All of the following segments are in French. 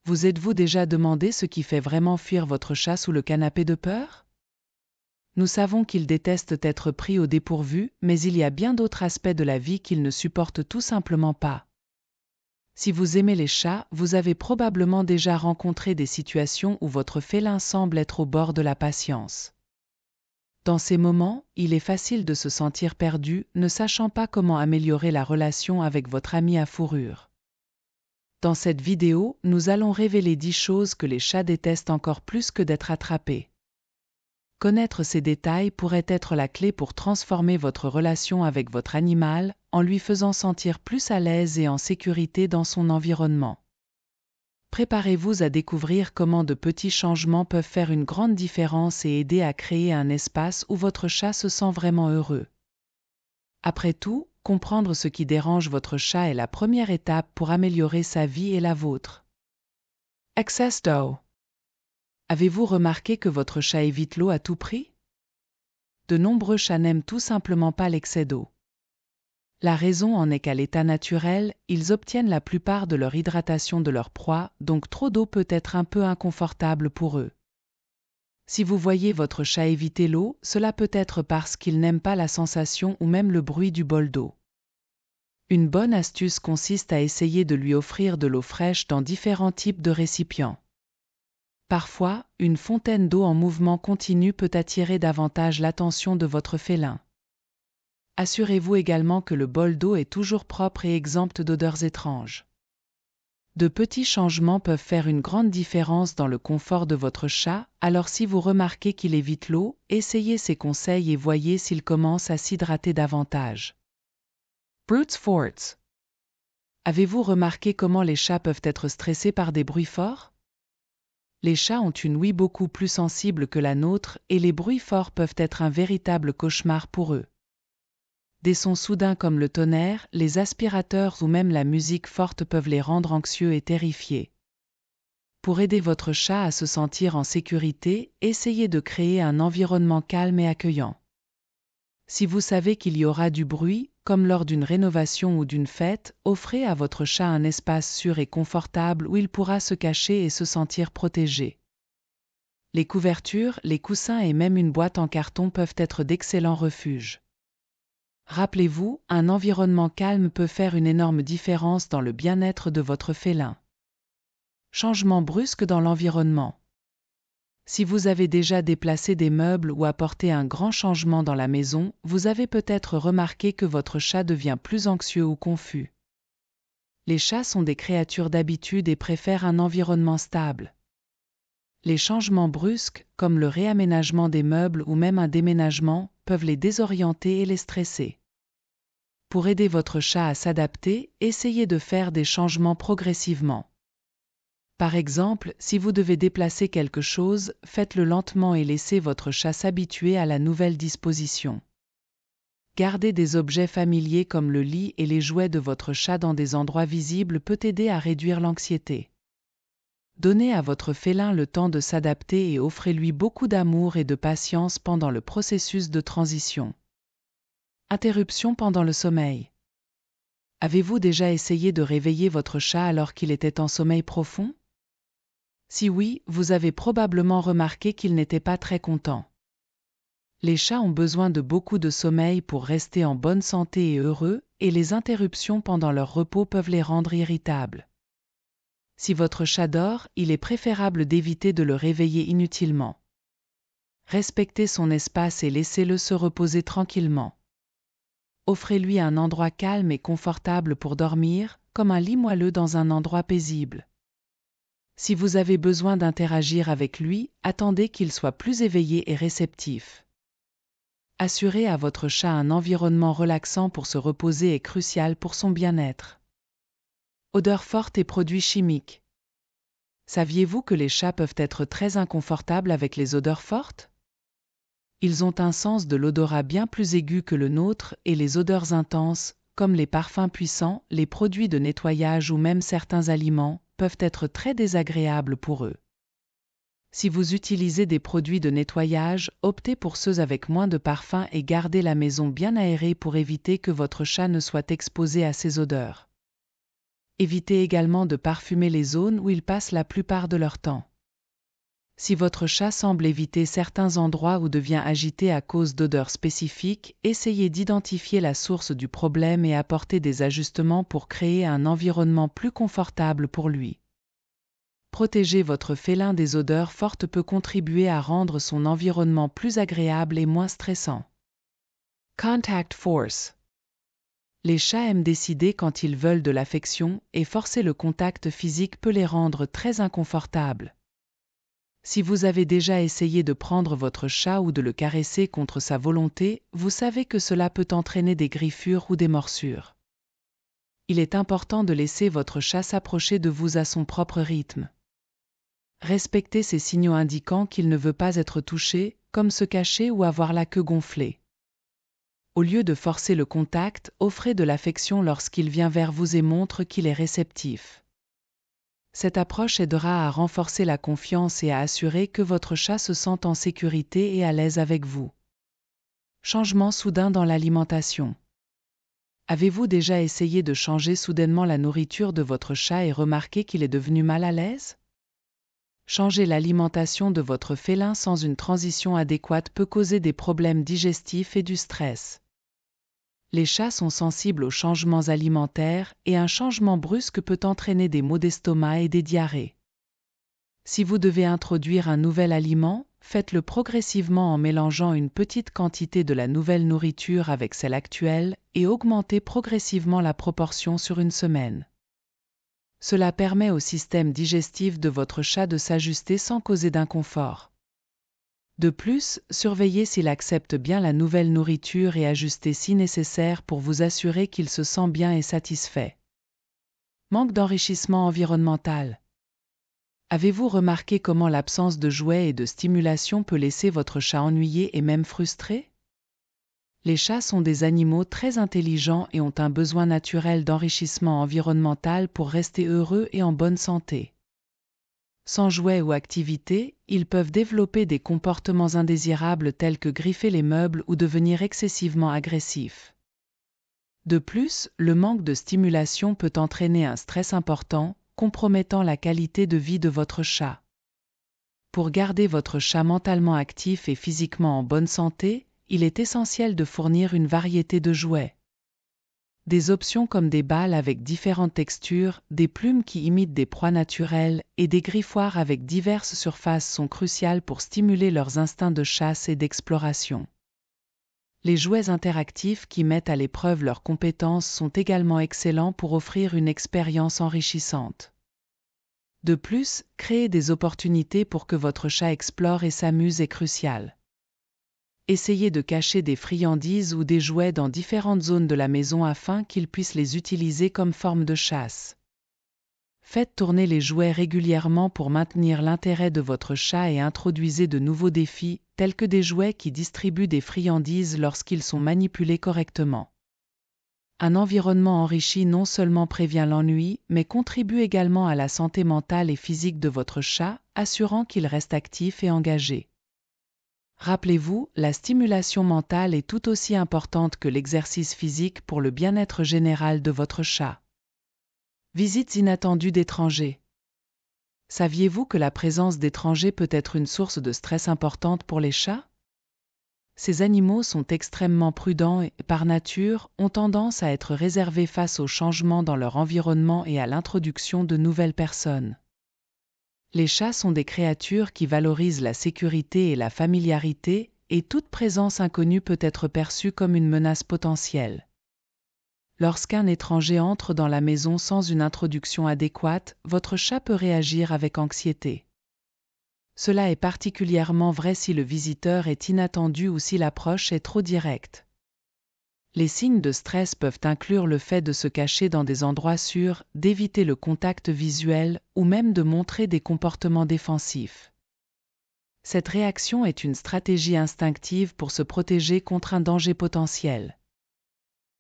Vous êtes-vous déjà demandé ce qui fait vraiment fuir votre chat sous le canapé de peur? Nous savons qu'il déteste être pris au dépourvu, mais il y a bien d'autres aspects de la vie qu'il ne supporte tout simplement pas. Si vous aimez les chats, vous avez probablement déjà rencontré des situations où votre félin semble être au bord de la patience. Dans ces moments, il est facile de se sentir perdu, ne sachant pas comment améliorer la relation avec votre ami à fourrure. Dans cette vidéo, nous allons révéler 10 choses que les chats détestent encore plus que d'être attrapés. Connaître ces détails pourrait être la clé pour transformer votre relation avec votre animal, en lui faisant sentir plus à l'aise et en sécurité dans son environnement. Préparez-vous à découvrir comment de petits changements peuvent faire une grande différence et aider à créer un espace où votre chat se sent vraiment heureux. Après tout, comprendre ce qui dérange votre chat est la première étape pour améliorer sa vie et la vôtre. Excess d'eau. Avez-vous remarqué que votre chat évite l'eau à tout prix? De nombreux chats n'aiment tout simplement pas l'excès d'eau. La raison en est qu'à l'état naturel, ils obtiennent la plupart de leur hydratation de leur proie, donc trop d'eau peut être un peu inconfortable pour eux. Si vous voyez votre chat éviter l'eau, cela peut être parce qu'il n'aime pas la sensation ou même le bruit du bol d'eau. Une bonne astuce consiste à essayer de lui offrir de l'eau fraîche dans différents types de récipients. Parfois, une fontaine d'eau en mouvement continu peut attirer davantage l'attention de votre félin. Assurez-vous également que le bol d'eau est toujours propre et exempt d'odeurs étranges. De petits changements peuvent faire une grande différence dans le confort de votre chat, alors si vous remarquez qu'il évite l'eau, essayez ses conseils et voyez s'il commence à s'hydrater davantage. Brute force. Avez-vous remarqué comment les chats peuvent être stressés par des bruits forts? Les chats ont une ouïe beaucoup plus sensible que la nôtre et les bruits forts peuvent être un véritable cauchemar pour eux. Des sons soudains comme le tonnerre, les aspirateurs ou même la musique forte peuvent les rendre anxieux et terrifiés. Pour aider votre chat à se sentir en sécurité, essayez de créer un environnement calme et accueillant. Si vous savez qu'il y aura du bruit, comme lors d'une rénovation ou d'une fête, offrez à votre chat un espace sûr et confortable où il pourra se cacher et se sentir protégé. Les couvertures, les coussins et même une boîte en carton peuvent être d'excellents refuges. Rappelez-vous, un environnement calme peut faire une énorme différence dans le bien-être de votre félin. Changement brusque dans l'environnement. Si vous avez déjà déplacé des meubles ou apporté un grand changement dans la maison, vous avez peut-être remarqué que votre chat devient plus anxieux ou confus. Les chats sont des créatures d'habitude et préfèrent un environnement stable. Les changements brusques, comme le réaménagement des meubles ou même un déménagement, peuvent les désorienter et les stresser. Pour aider votre chat à s'adapter, essayez de faire des changements progressivement. Par exemple, si vous devez déplacer quelque chose, faites-le lentement et laissez votre chat s'habituer à la nouvelle disposition. Garder des objets familiers comme le lit et les jouets de votre chat dans des endroits visibles peut aider à réduire l'anxiété. Donnez à votre félin le temps de s'adapter et offrez-lui beaucoup d'amour et de patience pendant le processus de transition. Interruption pendant le sommeil. Avez-vous déjà essayé de réveiller votre chat alors qu'il était en sommeil profond? Si oui, vous avez probablement remarqué qu'il n'était pas très content. Les chats ont besoin de beaucoup de sommeil pour rester en bonne santé et heureux, et les interruptions pendant leur repos peuvent les rendre irritables. Si votre chat dort, il est préférable d'éviter de le réveiller inutilement. Respectez son espace et laissez-le se reposer tranquillement. Offrez-lui un endroit calme et confortable pour dormir, comme un lit moelleux dans un endroit paisible. Si vous avez besoin d'interagir avec lui, attendez qu'il soit plus éveillé et réceptif. Assurer à votre chat un environnement relaxant pour se reposer est crucial pour son bien-être. Odeurs fortes et produits chimiques. Saviez-vous que les chats peuvent être très inconfortables avec les odeurs fortes? Ils ont un sens de l'odorat bien plus aigu que le nôtre et les odeurs intenses, comme les parfums puissants, les produits de nettoyage ou même certains aliments, peuvent être très désagréables pour eux. Si vous utilisez des produits de nettoyage, optez pour ceux avec moins de parfum et gardez la maison bien aérée pour éviter que votre chat ne soit exposé à ces odeurs. Évitez également de parfumer les zones où ils passent la plupart de leur temps. Si votre chat semble éviter certains endroits ou devient agité à cause d'odeurs spécifiques, essayez d'identifier la source du problème et apporter des ajustements pour créer un environnement plus confortable pour lui. Protéger votre félin des odeurs fortes peut contribuer à rendre son environnement plus agréable et moins stressant. Contact force. Les chats aiment décider quand ils veulent de l'affection et forcer le contact physique peut les rendre très inconfortables. Si vous avez déjà essayé de prendre votre chat ou de le caresser contre sa volonté, vous savez que cela peut entraîner des griffures ou des morsures. Il est important de laisser votre chat s'approcher de vous à son propre rythme. Respectez ces signaux indiquant qu'il ne veut pas être touché, comme se cacher ou avoir la queue gonflée. Au lieu de forcer le contact, offrez de l'affection lorsqu'il vient vers vous et montre qu'il est réceptif. Cette approche aidera à renforcer la confiance et à assurer que votre chat se sente en sécurité et à l'aise avec vous. Changement soudain dans l'alimentation. Avez-vous déjà essayé de changer soudainement la nourriture de votre chat et remarqué qu'il est devenu mal à l'aise? Changer l'alimentation de votre félin sans une transition adéquate peut causer des problèmes digestifs et du stress. Les chats sont sensibles aux changements alimentaires et un changement brusque peut entraîner des maux d'estomac et des diarrhées. Si vous devez introduire un nouvel aliment, faites-le progressivement en mélangeant une petite quantité de la nouvelle nourriture avec celle actuelle et augmentez progressivement la proportion sur une semaine. Cela permet au système digestif de votre chat de s'ajuster sans causer d'inconfort. De plus, surveillez s'il accepte bien la nouvelle nourriture et ajustez si nécessaire pour vous assurer qu'il se sent bien et satisfait. Manque d'enrichissement environnemental. Avez-vous remarqué comment l'absence de jouets et de stimulation peut laisser votre chat ennuyé et même frustré? Les chats sont des animaux très intelligents et ont un besoin naturel d'enrichissement environnemental pour rester heureux et en bonne santé. Sans jouets ou activités, ils peuvent développer des comportements indésirables tels que griffer les meubles ou devenir excessivement agressifs. De plus, le manque de stimulation peut entraîner un stress important, compromettant la qualité de vie de votre chat. Pour garder votre chat mentalement actif et physiquement en bonne santé, il est essentiel de fournir une variété de jouets. Des options comme des balles avec différentes textures, des plumes qui imitent des proies naturelles et des griffoirs avec diverses surfaces sont cruciales pour stimuler leurs instincts de chasse et d'exploration. Les jouets interactifs qui mettent à l'épreuve leurs compétences sont également excellents pour offrir une expérience enrichissante. De plus, créer des opportunités pour que votre chat explore et s'amuse est crucial. Essayez de cacher des friandises ou des jouets dans différentes zones de la maison afin qu'ils puissent les utiliser comme forme de chasse. Faites tourner les jouets régulièrement pour maintenir l'intérêt de votre chat et introduisez de nouveaux défis, tels que des jouets qui distribuent des friandises lorsqu'ils sont manipulés correctement. Un environnement enrichi non seulement prévient l'ennui, mais contribue également à la santé mentale et physique de votre chat, assurant qu'il reste actif et engagé. Rappelez-vous, la stimulation mentale est tout aussi importante que l'exercice physique pour le bien-être général de votre chat. Visites inattendues d'étrangers. Saviez-vous que la présence d'étrangers peut être une source de stress importante pour les chats? Ces animaux sont extrêmement prudents et, par nature, ont tendance à être réservés face aux changements dans leur environnement et à l'introduction de nouvelles personnes. Les chats sont des créatures qui valorisent la sécurité et la familiarité, et toute présence inconnue peut être perçue comme une menace potentielle. Lorsqu'un étranger entre dans la maison sans une introduction adéquate, votre chat peut réagir avec anxiété. Cela est particulièrement vrai si le visiteur est inattendu ou si l'approche est trop directe. Les signes de stress peuvent inclure le fait de se cacher dans des endroits sûrs, d'éviter le contact visuel ou même de montrer des comportements défensifs. Cette réaction est une stratégie instinctive pour se protéger contre un danger potentiel.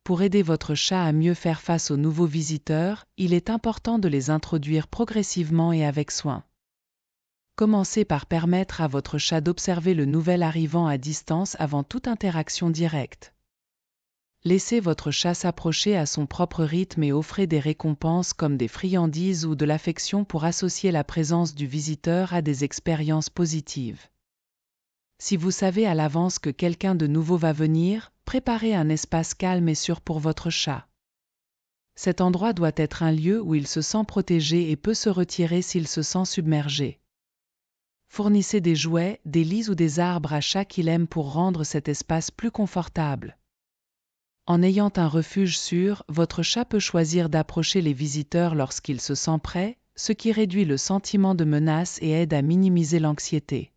Pour aider votre chat à mieux faire face aux nouveaux visiteurs, il est important de les introduire progressivement et avec soin. Commencez par permettre à votre chat d'observer le nouvel arrivant à distance avant toute interaction directe. Laissez votre chat s'approcher à son propre rythme et offrez des récompenses comme des friandises ou de l'affection pour associer la présence du visiteur à des expériences positives. Si vous savez à l'avance que quelqu'un de nouveau va venir, préparez un espace calme et sûr pour votre chat. Cet endroit doit être un lieu où il se sent protégé et peut se retirer s'il se sent submergé. Fournissez des jouets, des lits ou des arbres à chat qu'il aime pour rendre cet espace plus confortable. En ayant un refuge sûr, votre chat peut choisir d'approcher les visiteurs lorsqu'il se sent prêt, ce qui réduit le sentiment de menace et aide à minimiser l'anxiété.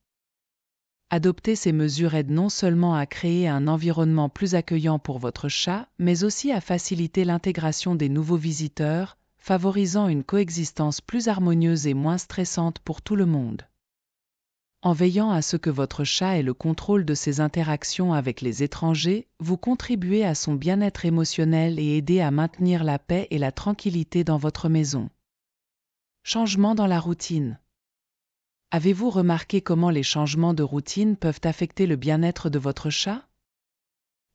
Adopter ces mesures aide non seulement à créer un environnement plus accueillant pour votre chat, mais aussi à faciliter l'intégration des nouveaux visiteurs, favorisant une coexistence plus harmonieuse et moins stressante pour tout le monde. En veillant à ce que votre chat ait le contrôle de ses interactions avec les étrangers, vous contribuez à son bien-être émotionnel et aidez à maintenir la paix et la tranquillité dans votre maison. Changement dans la routine. Avez-vous remarqué comment les changements de routine peuvent affecter le bien-être de votre chat?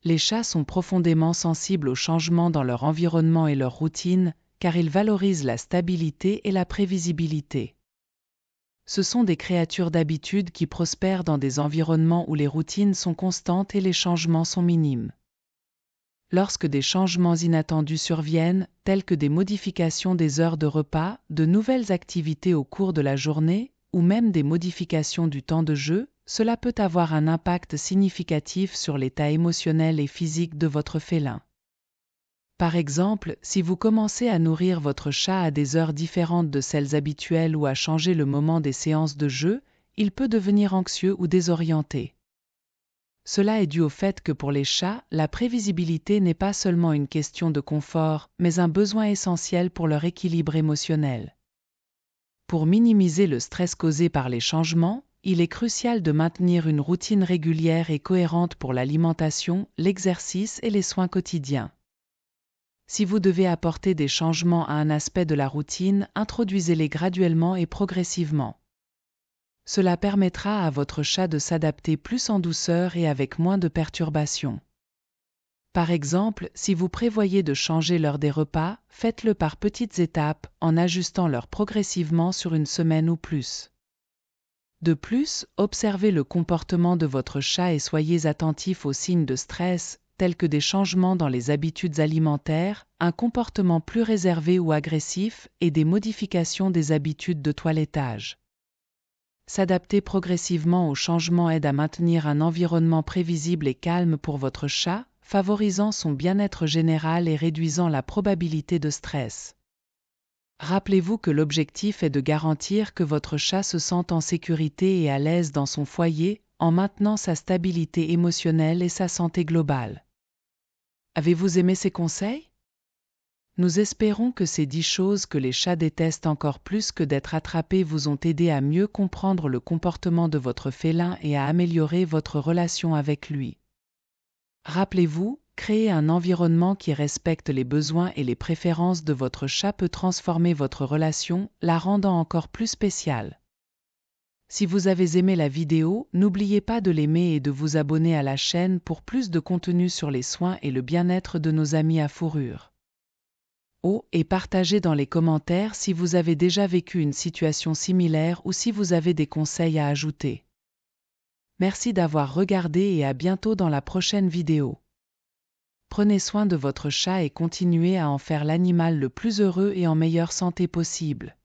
Les chats sont profondément sensibles aux changements dans leur environnement et leur routine, car ils valorisent la stabilité et la prévisibilité. Ce sont des créatures d'habitude qui prospèrent dans des environnements où les routines sont constantes et les changements sont minimes. Lorsque des changements inattendus surviennent, tels que des modifications des heures de repas, de nouvelles activités au cours de la journée, ou même des modifications du temps de jeu, cela peut avoir un impact significatif sur l'état émotionnel et physique de votre félin. Par exemple, si vous commencez à nourrir votre chat à des heures différentes de celles habituelles ou à changer le moment des séances de jeu, il peut devenir anxieux ou désorienté. Cela est dû au fait que pour les chats, la prévisibilité n'est pas seulement une question de confort, mais un besoin essentiel pour leur équilibre émotionnel. Pour minimiser le stress causé par les changements, il est crucial de maintenir une routine régulière et cohérente pour l'alimentation, l'exercice et les soins quotidiens. Si vous devez apporter des changements à un aspect de la routine, introduisez-les graduellement et progressivement. Cela permettra à votre chat de s'adapter plus en douceur et avec moins de perturbations. Par exemple, si vous prévoyez de changer l'heure des repas, faites-le par petites étapes, en ajustant l'heure progressivement sur une semaine ou plus. De plus, observez le comportement de votre chat et soyez attentif aux signes de stress, tels que des changements dans les habitudes alimentaires, un comportement plus réservé ou agressif et des modifications des habitudes de toilettage. S'adapter progressivement aux changements aide à maintenir un environnement prévisible et calme pour votre chat, favorisant son bien-être général et réduisant la probabilité de stress. Rappelez-vous que l'objectif est de garantir que votre chat se sente en sécurité et à l'aise dans son foyer, en maintenant sa stabilité émotionnelle et sa santé globale. Avez-vous aimé ces conseils? Nous espérons que ces 10 choses que les chats détestent encore plus que d'être attrapés vous ont aidé à mieux comprendre le comportement de votre félin et à améliorer votre relation avec lui. Rappelez-vous, créer un environnement qui respecte les besoins et les préférences de votre chat peut transformer votre relation, la rendant encore plus spéciale. Si vous avez aimé la vidéo, n'oubliez pas de l'aimer et de vous abonner à la chaîne pour plus de contenu sur les soins et le bien-être de nos amis à fourrure. Et partagez dans les commentaires si vous avez déjà vécu une situation similaire ou si vous avez des conseils à ajouter. Merci d'avoir regardé et à bientôt dans la prochaine vidéo. Prenez soin de votre chat et continuez à en faire l'animal le plus heureux et en meilleure santé possible.